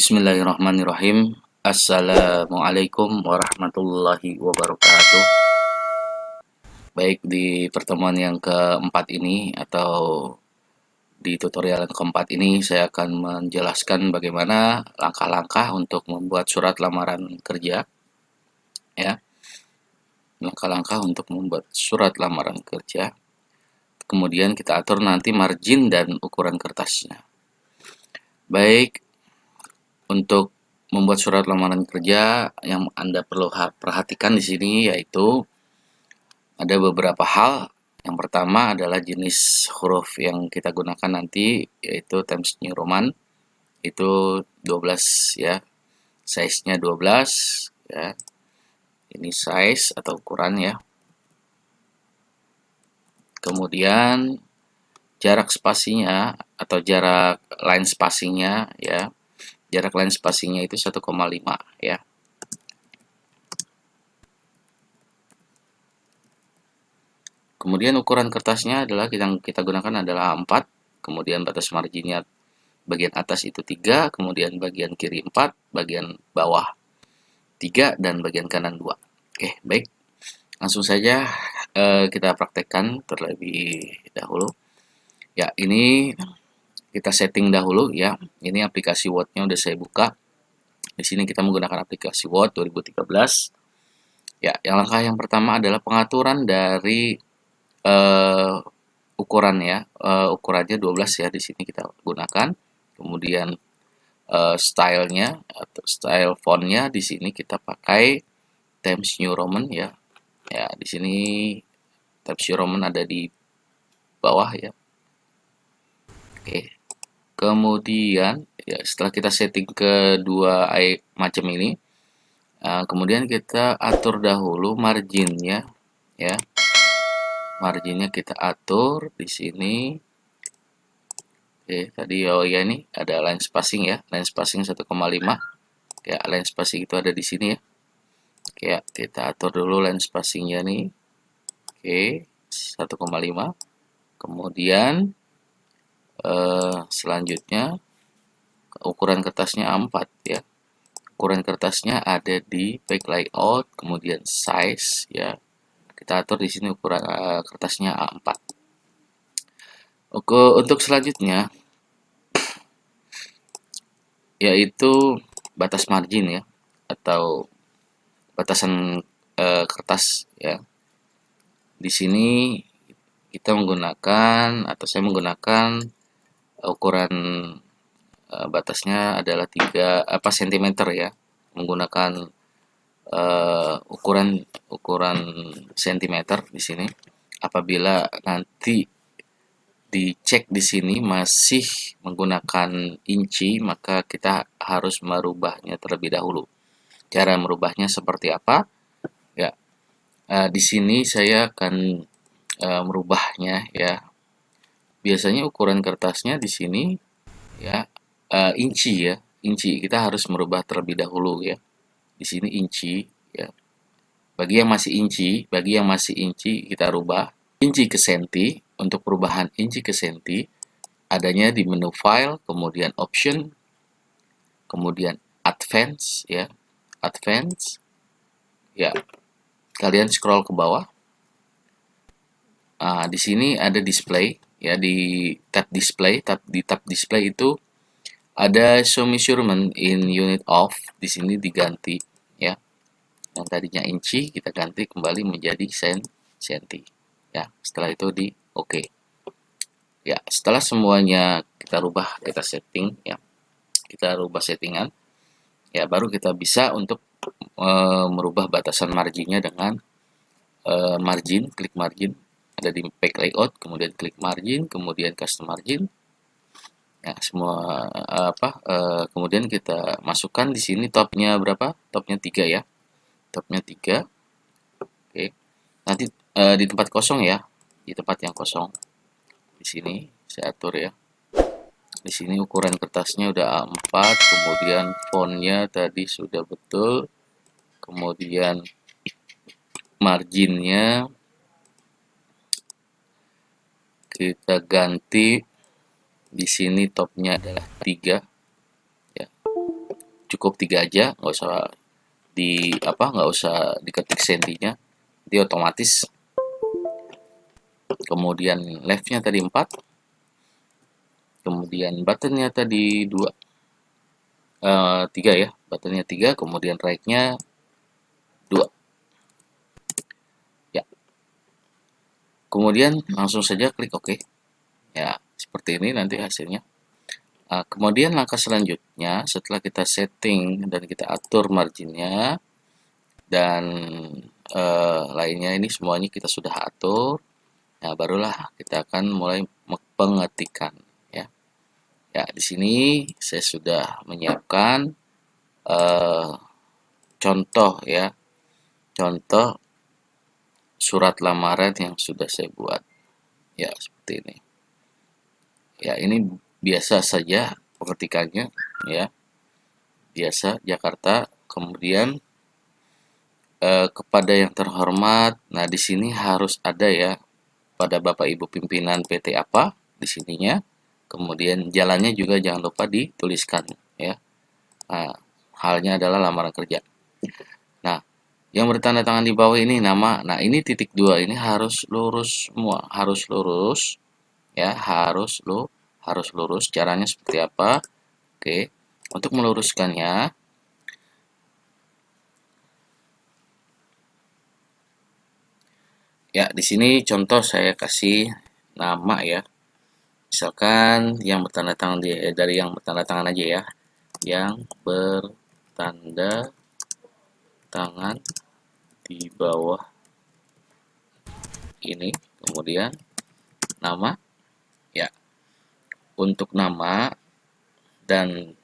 Bismillahirrahmanirrahim. Assalamualaikum warahmatullahi wabarakatuh. Baik, di pertemuan yang keempat ini atau di tutorial yang keempat ini saya akan menjelaskan bagaimana langkah-langkah untuk membuat surat lamaran kerja, ya. Langkah-langkah untuk membuat surat lamaran kerja. Kemudian kita atur nanti margin dan ukuran kertasnya. Baik, untuk membuat surat lamaran kerja yang Anda perlu perhatikan di sini yaitu ada beberapa hal. Yang pertama adalah jenis huruf yang kita gunakan nanti yaitu Times New Roman itu 12 ya. Size-nya 12 ya. Ini size atau ukuran ya. Kemudian jarak spasinya atau jarak line spacingnya ya. Jarak line spacingnya itu 1,5 ya. Kemudian ukuran kertasnya adalah yang kita gunakan adalah 4, kemudian batas marginnya bagian atas itu 3, kemudian bagian kiri 4, bagian bawah 3, dan bagian kanan 2. Oke, baik. Langsung saja kita praktekkan terlebih dahulu. Ya, ini kita setting dahulu ya. Ini aplikasi Word-nya udah saya buka. Di sini kita menggunakan aplikasi Word 2013. Ya, langkah yang pertama adalah pengaturan dari ukuran ya, ukurannya 12 ya, di sini kita gunakan. Kemudian stylenya atau style fontnya di sini kita pakai Times New Roman ya. Ya, di sini Times New Roman ada di bawah ya. Oke. Kemudian ya setelah kita setting kedua macam ini, kemudian kita atur dahulu marginnya ya. Marginnya kita atur di sini. Oke, tadi oh ya ini ada line spacing ya, line spacing 1,5. Ya, line spacing itu ada di sini ya. Oke, ya, kita atur dulu line spacingnya nih. Oke, 1,5. Kemudian selanjutnya ukuran kertasnya A4 ya. Ukuran kertasnya ada di page layout, kemudian size ya. Kita atur di sini ukuran kertasnya A4. Oke, untuk selanjutnya yaitu batas margin ya atau batasan kertas ya. Di sini kita menggunakan atau saya menggunakan ukuran batasnya adalah 3 cm ya. Menggunakan ukuran sentimeter di sini. Apabila nanti dicek di sini masih menggunakan inci, maka kita harus merubahnya terlebih dahulu. Cara merubahnya seperti apa? Ya, di sini saya akan merubahnya ya. Biasanya ukuran kertasnya di sini ya inci ya, inci. Kita harus merubah terlebih dahulu ya. Di sini inci ya. Bagi yang masih inci kita rubah inci ke senti. Untuk perubahan inci ke senti adanya di menu file, kemudian option, kemudian advance ya. Advance ya. Kalian scroll ke bawah. Di sini ada display ya, di tab display itu ada show measurement in unit of, di sini diganti ya. Yang tadinya inci kita ganti kembali menjadi senti. Ya, setelah itu di oke. Ya, setelah semuanya kita rubah, kita setting ya. Kita rubah settingan. Ya, baru kita bisa untuk merubah batasan marginnya dengan margin, klik margin. Ada di page layout, kemudian klik margin, kemudian custom margin. Ya, semua kemudian kita masukkan di sini topnya berapa? Topnya 3 ya. Topnya 3. Oke. Nanti di tempat kosong ya. Di tempat yang kosong. Di sini saya atur ya. Di sini ukuran kertasnya udah A4, kemudian fontnya tadi sudah betul. Kemudian marginnya kita ganti. Di sini topnya adalah 3 ya. cukup 3 aja, nggak usah diketik sentinya, dia otomatis. Kemudian leftnya tadi 4, kemudian buttonnya tadi 3 ya, buttonnya 3, kemudian rightnya 2 ya. Kemudian langsung saja klik OK ya, seperti ini nanti hasilnya. Kemudian langkah selanjutnya setelah kita setting dan kita atur marginnya dan lainnya, ini semuanya kita sudah atur. Nah, barulah kita akan mulai pengetikan ya. Ya, di sini saya sudah menyiapkan contoh ya. Contoh surat lamaran yang sudah saya buat. Ya, seperti ini. Ya, ini biasa saja pengetikannya ya. Biasa Jakarta. Kemudian kepada yang terhormat. Nah, di sini harus ada ya, pada Bapak Ibu pimpinan PT apa di sininya. Kemudian jalannya juga jangan lupa dituliskan ya. Nah, halnya adalah lamaran kerja. Nah, yang bertanda tangan di bawah ini nama. Nah, ini titik 2 ini harus lurus semua, harus lurus ya, harus lurus. Caranya seperti apa? Oke. Untuk meluruskannya, ya di sini contoh saya kasih nama ya. Misalkan yang bertanda tangan dari yang bertanda tangan aja ya. Yang bertanda tangan di bawah ini, kemudian nama ya. Untuk nama dan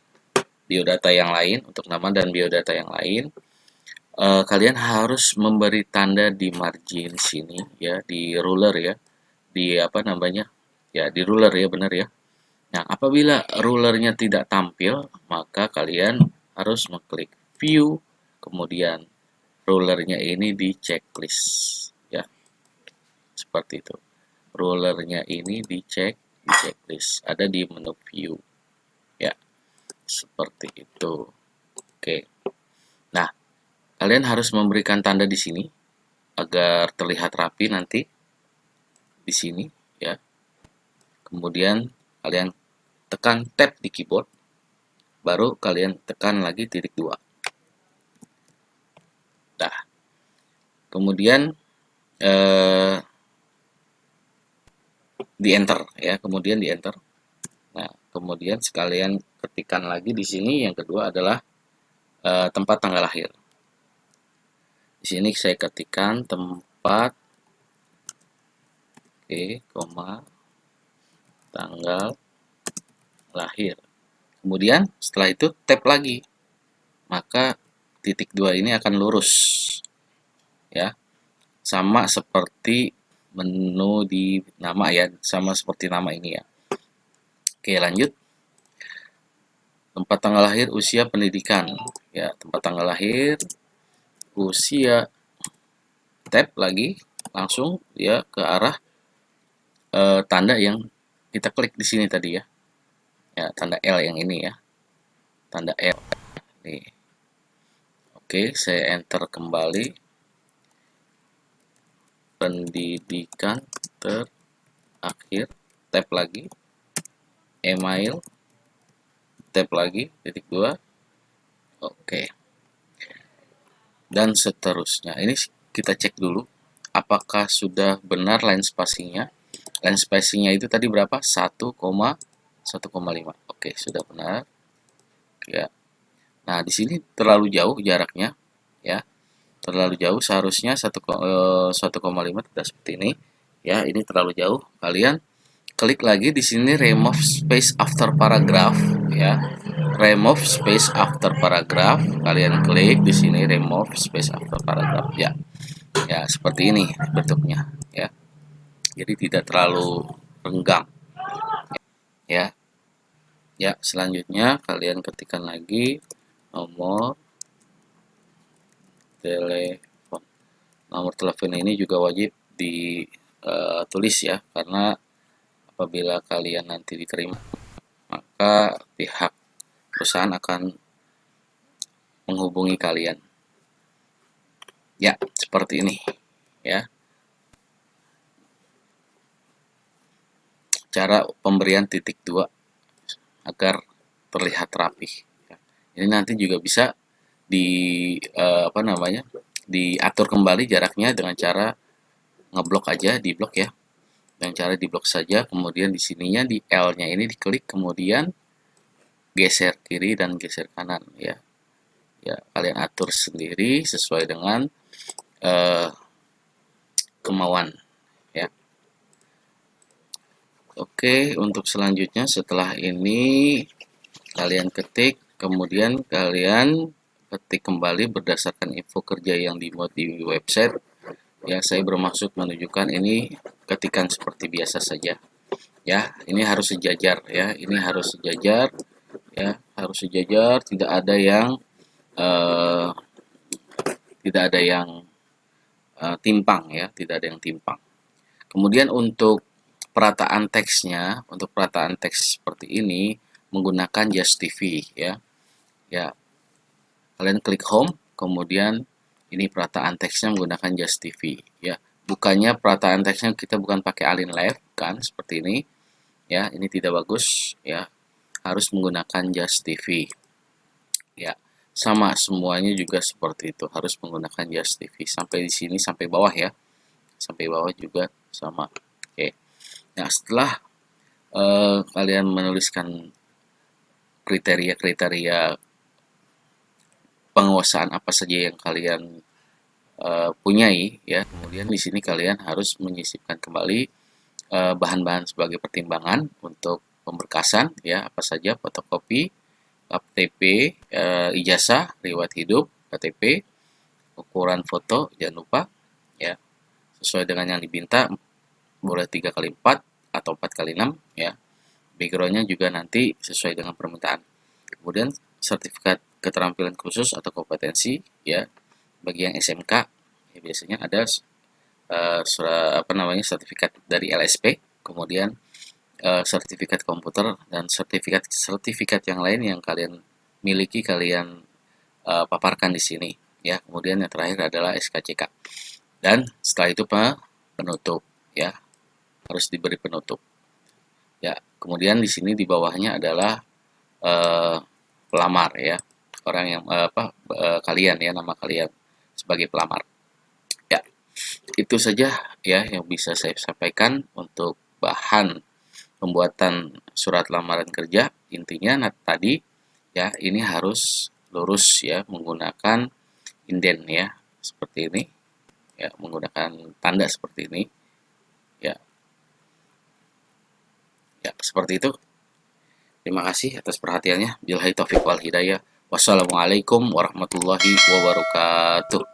biodata yang lain, kalian harus memberi tanda di margin sini ya, di ruler ya, di apa namanya ya, di ruler ya, benar ya. Nah, apabila rulernya tidak tampil, maka kalian harus mengklik view, kemudian rulernya ini di checklist ya, seperti itu. Rulernya ini di checklist, ada di menu view ya, seperti itu. Oke. Nah, kalian harus memberikan tanda di sini agar terlihat rapi nanti di sini ya. Kemudian kalian tekan tab di keyboard, baru kalian tekan lagi titik 2. Nah, kemudian di enter ya, kemudian di enter. Nah, kemudian sekalian ketikkan lagi di sini. Yang kedua adalah tempat tanggal lahir. Di sini saya ketikkan tempat, koma, tanggal lahir. Kemudian setelah itu tab lagi, maka titik 2 ini akan lurus ya, sama seperti menu di nama ya, sama seperti nama ini ya. Oke, lanjut. Tempat tanggal lahir, usia, pendidikan ya. Tempat tanggal lahir, usia, tab lagi, langsung ya ke arah tanda yang kita klik di sini tadi ya. Ya, tanda L yang ini ya. Tanda L. Nih. Oke, saya enter kembali. Pendidikan terakhir, tab lagi. Email, tab lagi, titik 2. Oke. Dan seterusnya. Ini kita cek dulu apakah sudah benar line spacingnya. Line spacingnya itu tadi berapa? 1,5. Oke, sudah benar. Ya. Nah, di sini terlalu jauh jaraknya ya. Terlalu jauh, seharusnya 1,5, tidak seperti ini. Ya, ini terlalu jauh. Kalian klik lagi di sini remove space after paragraph ya. Remove space after paragraph. Kalian klik di sini remove space after paragraph ya. Ya, seperti ini bentuknya ya. Jadi tidak terlalu renggang. Ya. Ya, selanjutnya kalian ketikkan lagi nomor telepon. Nomor telepon ini juga wajib ditulis ya, karena apabila kalian nanti diterima, maka pihak perusahaan akan menghubungi kalian. Ya, seperti ini ya. Cara pemberian titik 2 agar terlihat rapi. Ini nanti juga bisa diatur kembali jaraknya dengan cara ngeblok aja, di blok ya. Dengan cara di blok saja, kemudian di sininya di L-nya ini diklik, kemudian geser kiri dan geser kanan ya. Ya, kalian atur sendiri sesuai dengan kemauan ya. Oke, untuk selanjutnya setelah ini kalian ketik, kemudian kalian ketik kembali berdasarkan info kerja yang dimuat di website. Ya, saya bermaksud menunjukkan ini ketikan seperti biasa saja. Ya, ini harus sejajar ya, ini harus sejajar ya, harus sejajar, tidak ada yang timpang ya, tidak ada yang timpang. Kemudian untuk perataan teksnya, untuk perataan teks seperti ini menggunakan Just TV ya. Ya, kalian klik home, kemudian ini perataan teksnya menggunakan Just TV ya. Bukannya perataan teksnya kita bukan pakai Align Left kan, seperti ini ya, ini tidak bagus ya, harus menggunakan Just TV ya. Sama semuanya juga seperti itu, harus menggunakan Just TV sampai di sini, sampai bawah ya, sampai bawah juga sama. Oke, nah setelah kalian menuliskan kriteria-kriteria penguasaan apa saja yang kalian punyai ya, kemudian di sini kalian harus menyisipkan kembali bahan-bahan sebagai pertimbangan untuk pemberkasan ya, apa saja fotokopi, KTP, ijazah, riwayat hidup, KTP, ukuran foto jangan lupa ya, sesuai dengan yang diminta, boleh 3x4 atau 4x6 ya. Backgroundnya juga nanti sesuai dengan permintaan. Kemudian sertifikat keterampilan khusus atau kompetensi ya, bagi yang SMK ya, biasanya ada sertifikat dari LSP, kemudian sertifikat komputer dan sertifikat yang lain yang kalian miliki, kalian paparkan di sini ya. Kemudian yang terakhir adalah SKCK, dan setelah itu penutup ya, harus diberi penutup ya. Kemudian di sini di bawahnya adalah pelamar ya, orang yang kalian ya, nama kalian sebagai pelamar ya. Itu saja ya yang bisa saya sampaikan untuk bahan pembuatan surat lamaran kerja. Intinya tadi ya, ini harus lurus ya, menggunakan inden ya, seperti ini ya, menggunakan tanda seperti ini ya. Ya, seperti itu. Terima kasih atas perhatiannya. Billahi taufiq wal hidayah. Wassalamualaikum warahmatullahi wabarakatuh.